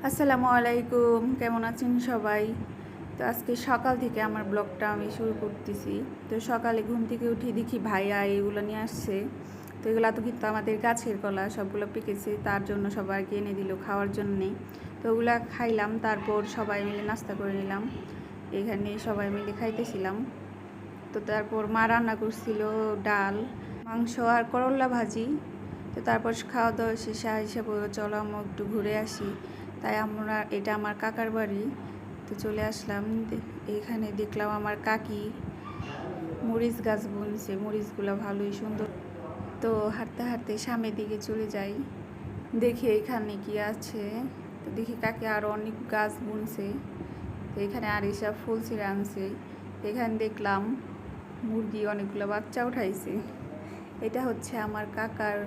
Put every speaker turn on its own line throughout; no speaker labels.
আসসালামু আলাইকুম, কেমন আছেন সবাই? তো আজকে সকাল থেকে আমার ব্লগটা আমি শুরু করতেছি। তো সকালে ঘুম থেকে উঠে দেখি ভাইয়া এগুলো নিয়ে আসছে। তো এগুলো তো কিন্তু আমাদের গাছের কলা, সবগুলো পেকেছে, তার জন্য সবাইকে এনে দিল খাওয়ার জন্যে। তো ওগুলা খাইলাম, তারপর সবাই মিলে নাস্তা করে নিলাম। এখানে সবাই মিলে খাইতেছিলাম। তো তারপর মা রান্না করছিল ডাল, মাংস আর করলা ভাজি। তো তারপর খাওয়া দাওয়া শেষে হিসাবে চলো আমরা একটু ঘুরে আসি। তাই এটা আমার কাকার বাড়ি। তো চলে আসলাম। এখানে দেখলাম আমার কাকি মরিচ গাছ বুনছে, মরিচগুলো ভালোই সুন্দর। তো হাঁটতে হাঁটতে সামনের দিকে চলে যাই, দেখি এখানে কি আছে। তো দেখি কাকি আরও অনেক গাছ বুনছে। তো এখানে আরিশা ফুল ছিঁড়ে আনছে। এখানে দেখলাম মুরগি অনেকগুলো বাচ্চা উঠাইছে। এটা হচ্ছে আমার কাকার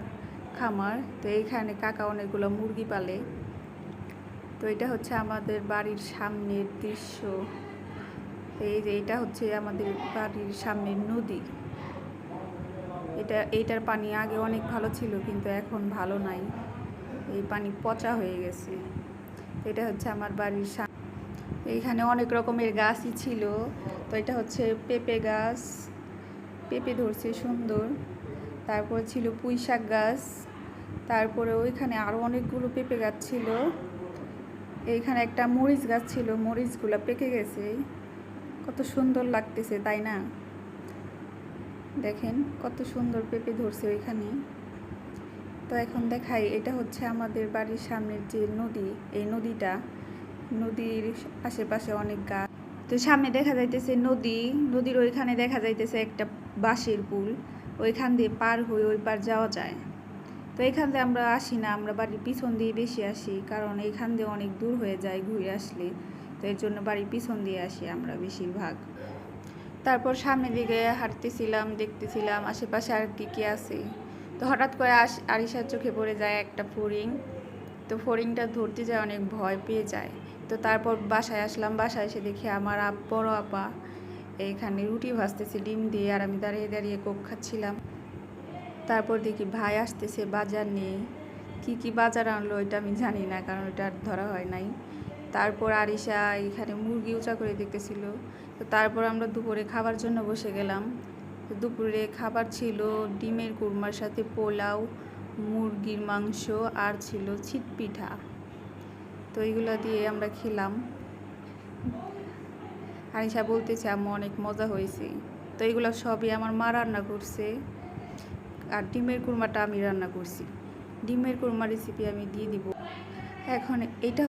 খামার। তো এইখানে কাকা অনেকগুলো মুরগি পালে। তো এটা হচ্ছে আমাদের বাড়ির সামনের দৃশ্য। এই যে এটা হচ্ছে আমাদের বাড়ির সামনের নদী। এইটার পানি আগে অনেক ভালো ছিল, কিন্তু এখন ভালো নাই, এই পানি পচা হয়ে গেছে। এটা হচ্ছে আমার বাড়ির সামনে। এইখানে অনেক রকমের গাছই ছিল। তো এটা হচ্ছে পেঁপে গাছ, পেঁপে ধরছে সুন্দর। তারপর ছিল পুঁই শাক গাছ। তারপরে ওইখানে আরও অনেকগুলো পেঁপে গাছ ছিল। এইখানে একটা মরিচ গাছ ছিল, মরিচগুলো পেকে গেছে। কত সুন্দর লাগতেছে, তাই না? দেখেন কত সুন্দর পেঁপে ধরছে ওইখানে। তো এখন দেখাই, এটা হচ্ছে আমাদের বাড়ির সামনের যে নদী, এই নদীর আশেপাশে অনেক গাছ। তো সামনে দেখা যাইতেছে নদী, নদীর ওইখানে দেখা যাইতেছে একটা বাঁশের পুল। ওইখান দিয়ে পার হয়ে ওই পার যাওয়া যায়। তো এখান দিয়ে আমরা আসি না, আমরা বাড়ির পিছন দিয়ে বেশি আসি, কারণ এইখান দিয়ে অনেক দূর হয়ে যায় ঘুরে আসলে। তো এর জন্য বাড়ির পিছন দিয়ে আসি আমরা বেশিরভাগ। তারপর সামনের দিকে হাঁটতেছিলাম, দেখতেছিলাম আশেপাশে আর কি আছে। তো হঠাৎ করে আরিশার চোখে পড়ে যায় একটা ফড়িং। তো ফড়িংটা ধরতে যায় অনেক ভয় পেয়ে যায়। তো তারপর বাসায় আসলাম, বাসায় এসে দেখি আমার বড় আপা এইখানে রুটি ভাজতেছে ডিম দিয়ে, আর আমি দাঁড়িয়ে দাঁড়িয়ে কোক খাচ্ছিলাম। তারপর দেখি ভাই আসতেছে বাজার নিয়ে। কি বাজার আনলো এটা আমি জানি না, কারণ এটা ধরা হয় নাই। তারপর আরিশা এখানে মুরগি উঁচা করে দেখতেছিল। তো তারপর আমরা দুপুরে খাবার জন্য বসে গেলাম। তো দুপুরে খাবার ছিল ডিমের কুরমার সাথে পোলাও, মুরগির মাংস, আর ছিল ছিটপিঠা। তো এইগুলো দিয়ে আমরা খেলাম। আরিশা বলতেছে আম্মু অনেক মজা হয়েছে। তো এগুলো সবই আমার মা রান্না করছে, আর ডিমের কুরমাটা আমি রান্না করছি। ডিমের কুরমা রেসিপি আমি দিয়ে দিব। এখন এটা